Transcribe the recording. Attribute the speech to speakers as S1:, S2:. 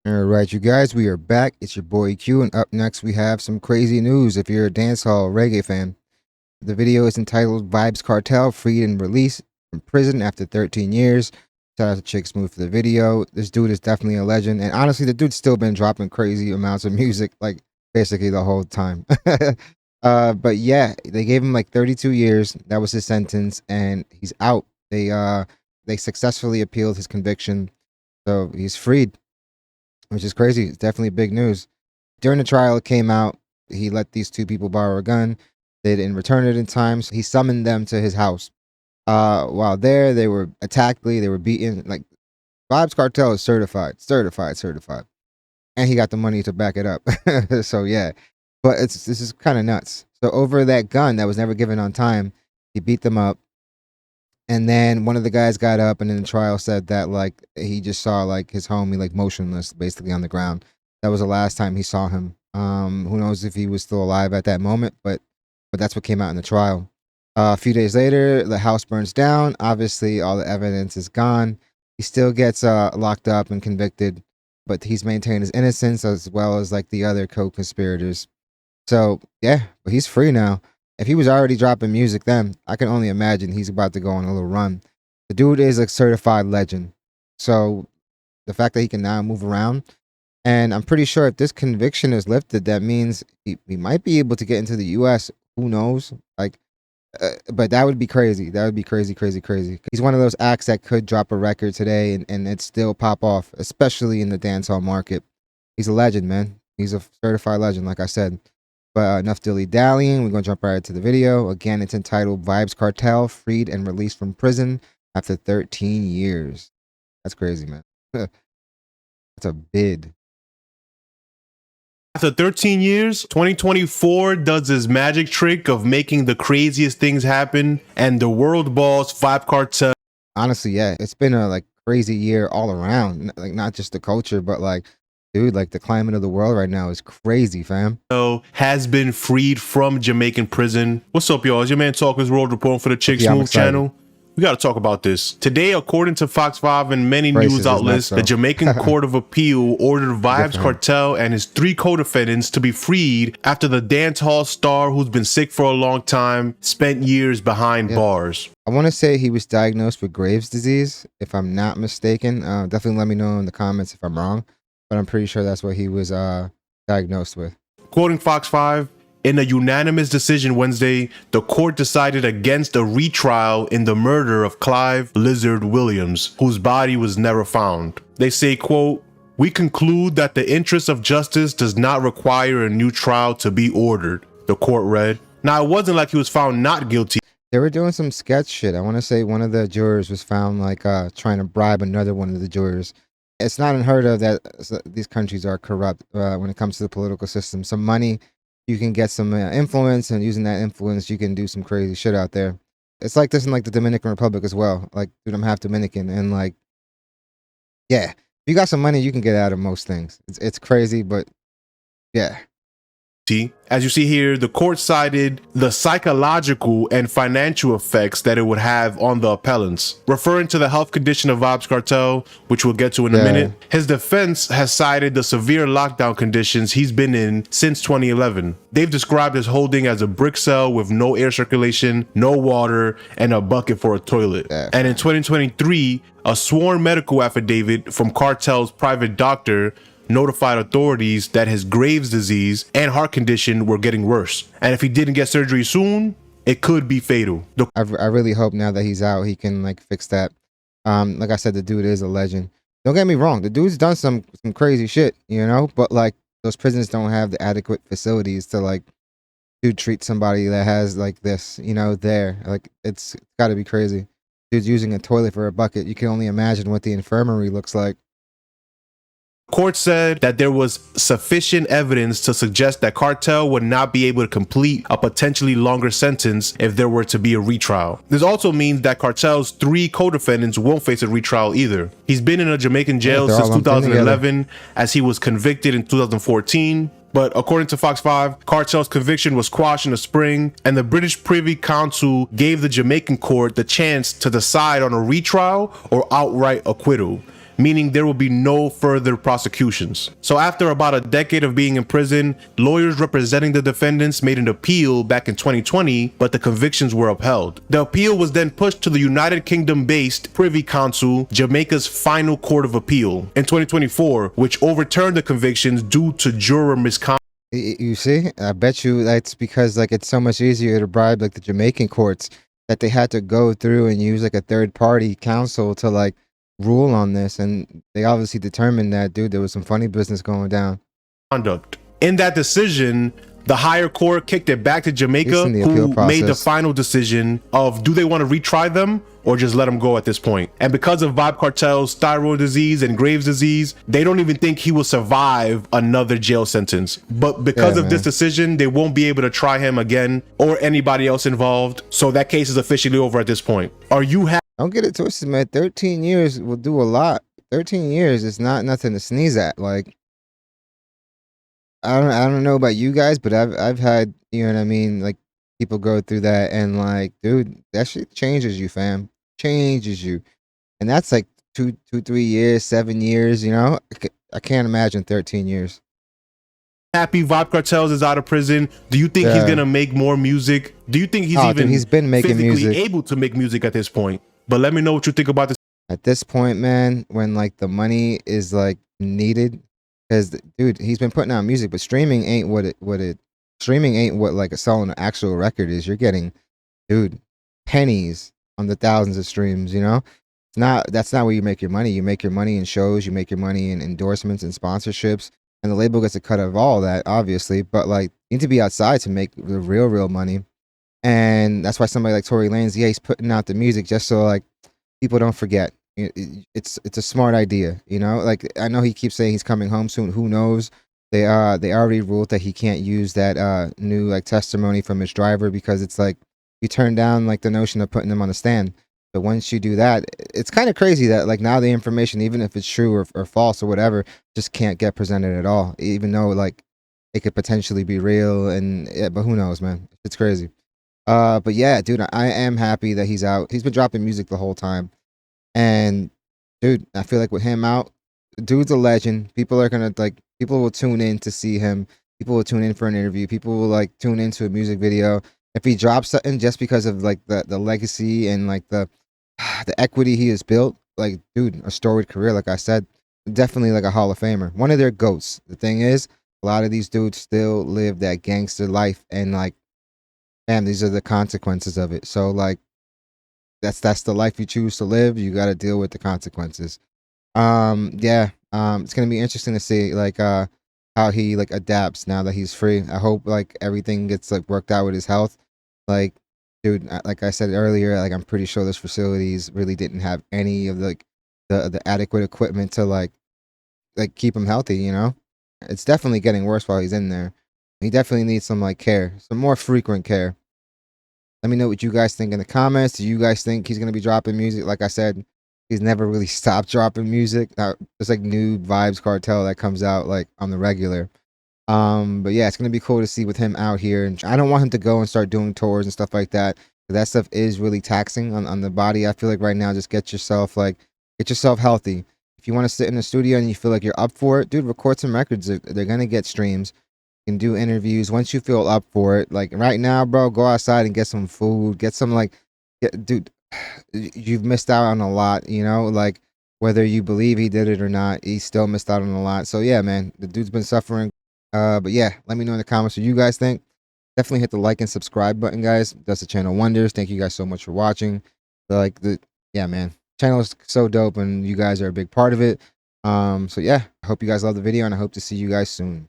S1: All right, you guys, we are back. It's your boy Q, and up next we have some crazy news if you're a dancehall reggae fan. The video is entitled Vybz Kartel Freed and Released from Prison After 13 Years. Shout out to Chick Smooth for the video. This dude is definitely a legend, and honestly, the dude's still been dropping crazy amounts of music, like basically the whole time. But yeah, they gave him like 32 years. That was his sentence, and he's out. They successfully appealed his conviction, so he's freed, which is crazy. It's definitely big news. During the trial, it came out he let these two people borrow a gun. They didn't return it in time, so he summoned them to his house. While there, they were attacked, they were beaten. Like, Vybz Kartel is certified, and he got the money to back it up. So yeah, but this is kind of nuts. So over that gun that was never given on time, he beat them up. And then one of the guys got up and in the trial said that like he just saw like his homie like motionless basically on the ground. That was the last time he saw him. Who knows if he was still alive at that moment, but that's what came out in the trial. A few days later, the house burns down. Obviously, all the evidence is gone. He still gets locked up and convicted, but he's maintained his innocence as well as like the other co-conspirators. So yeah, but he's free now. If he was already dropping music then, I can only imagine he's about to go on a little run. The dude is a certified legend. So the fact that he can now move around, and I'm pretty sure if this conviction is lifted, that means he might be able to get into the US. Who knows? Like, but that would be crazy. That would be crazy. He's one of those acts that could drop a record today and it still pop off, especially in the dancehall market. He's a legend, man. He's a certified legend, like I said. But enough dilly-dallying. We're going to jump right into the video. Again, it's entitled Vybz Kartel Freed and Released from Prison After 13 Years. That's crazy, man. That's a bid.
S2: After 13 years, 2024 does his magic trick of making the craziest things happen, and the world boss Vybz Kartel.
S1: Honestly, yeah, it's been a like crazy year all around. Like not just the culture, but like, dude, like the climate of the world right now is crazy, fam.
S2: Has been freed from Jamaican prison. What's up, y'all? It's your man Talkers World reporting for the Chick Smooth channel. We got to talk about this. Today, according to Fox 5 and many news outlets, the Jamaican Court of Appeal ordered Vybz Kartel and his 3 co-defendants to be freed after the dancehall star, who's been sick for a long time, spent years behind bars.
S1: I want to say he was diagnosed with Graves' disease, if I'm not mistaken. Definitely let me know in the comments if I'm wrong, but I'm pretty sure that's what he was diagnosed with.
S2: Quoting Fox 5, in a unanimous decision Wednesday, the court decided against a retrial in the murder of Clive Lizard Williams, whose body was never found. They say, quote, "We conclude that the interest of justice does not require a new trial to be ordered," the court read. Now, it wasn't like he was found not guilty.
S1: They were doing some sketch shit. I want to say one of the jurors was found like trying to bribe another one of the jurors. It's not unheard of that these countries are corrupt when it comes to the political system. Some money, you can get some influence, and using that influence, you can do some crazy shit out there. It's like this in like the Dominican Republic as well. Like, dude, I'm half Dominican, and like, yeah, if you got some money, you can get out of most things. It's crazy, but yeah.
S2: As you see here, the court cited the psychological and financial effects that it would have on the appellants. Referring to the health condition of Vybz Kartel, which we'll get to in a minute, his defense has cited the severe lockdown conditions he's been in since 2011. They've described his holding as a brick cell with no air circulation, no water, and a bucket for a toilet. And in 2023, a sworn medical affidavit from Kartel's private doctor notified authorities that his Graves' disease and heart condition were getting worse. And if he didn't get surgery soon, it could be fatal.
S1: I really hope now that he's out, he can like fix that. Like I said, the dude is a legend. Don't get me wrong. The dude's done some crazy shit, you know, but like those prisons don't have the adequate facilities to like treat somebody that has like this, you know, there. Like it's gotta be crazy. Dude's using a toilet for a bucket. You can only imagine what the infirmary looks like.
S2: Court said that there was sufficient evidence to suggest that Kartel would not be able to complete a potentially longer sentence if there were to be a retrial. This also means that Kartel's 3 co-defendants won't face a retrial either. He's been in a Jamaican jail since 2011, as he was convicted in 2014. But according to Fox 5, Kartel's conviction was quashed in the spring, and the British Privy Council gave the Jamaican court the chance to decide on a retrial or outright acquittal. meaning there will be no further prosecutions. So after about a decade of being in prison, lawyers representing the defendants made an appeal back in 2020, but the convictions were upheld. The appeal was then pushed to the United Kingdom-based Privy Council, Jamaica's final court of appeal, in 2024, which overturned the convictions due to juror misconduct.
S1: You see, I bet you that's because like it's so much easier to bribe like the Jamaican courts that they had to go through and use like a third party counsel to like rule on this, and they obviously determined that, dude, there was some funny business going down.
S2: In that decision, the higher court kicked it back to Jamaica, who made the final decision of do they want to retry them or just let them go at this point. And because of Vybz Kartel's thyroid disease and Graves' disease, they don't even think he will survive another jail sentence. But because of this decision, they won't be able to try him again or anybody else involved. So that case is officially over at this point. Are you happy?
S1: Don't get it twisted, man. 13 years will do a lot. 13 years is not nothing to sneeze at. Like, I don't know about you guys, but I've had, you know what I mean, like people go through that, and like, dude, that shit changes you, fam. Changes you. And that's like 3 years, 7 years, you know? I can't imagine 13 years.
S2: Happy Vybz Kartel is out of prison? Do you think he's gonna make more music? Do you think he's
S1: been making music,
S2: able to make music at this point? But let me know what you think about this.
S1: At this point, man, when like the money is like needed, because dude, he's been putting out music, but streaming ain't what like selling an actual record is. You're getting, dude, pennies on the thousands of streams, you know? That's not where you make your money. You make your money in shows, you make your money in endorsements and sponsorships, and the label gets a cut of all that, obviously, but like you need to be outside to make the real money. And that's why somebody like Tory Lanez, he's putting out the music just so like people don't forget. It's a smart idea, you know? Like, I know he keeps saying he's coming home soon. Who knows? They already ruled that he can't use that new like testimony from his driver, because it's like you turn down like the notion of putting him on the stand. But once you do that, it's kind of crazy that like now the information, even if it's true or false or whatever, just can't get presented at all, even though like it could potentially be real. And yeah, but who knows, man? It's crazy. But yeah, dude, I am happy that he's out. He's been dropping music the whole time. And dude, I feel like with him out, dude's a legend. People will tune in to see him. People will tune in for an interview. People will like tune into a music video. If he drops something just because of like the legacy and like the equity he has built, like, dude, a storied career, like I said, definitely like a Hall of Famer. One of their GOATs. The thing is, a lot of these dudes still live that gangster life, and like, man, these are the consequences of it. So like, that's the life you choose to live. You got to deal with the consequences. Yeah. It's gonna be interesting to see like how he like adapts now that he's free. I hope like everything gets like worked out with his health. Like, dude, like I said earlier, like I'm pretty sure those facilities really didn't have any of like the adequate equipment to like keep him healthy. You know, it's definitely getting worse while he's in there. He definitely needs some like care, some more frequent care. Let me know what you guys think in the comments. Do you guys think he's going to be dropping music? Like I said, he's never really stopped dropping music. There's like new Vybz Kartel that comes out like on the regular. But yeah, it's going to be cool to see with him out here. And I don't want him to go and start doing tours and stuff like that. That stuff is really taxing on the body. I feel like right now, just get yourself healthy. If you want to sit in the studio and you feel like you're up for it, dude, record some records. They're going to get streams. Can do interviews once you feel up for it. Like right now, bro, go outside and get some food, get some dude, you've missed out on a lot, you know, like whether you believe he did it or not, he still missed out on a lot. So yeah, man, the dude's been suffering. But yeah, let me know in the comments what you guys think. Definitely hit the like and subscribe button, guys. Does the channel wonders. Thank you guys so much for watching. Yeah, man, channel is so dope and you guys are a big part of it. So yeah, I hope you guys love the video and I hope to see you guys soon.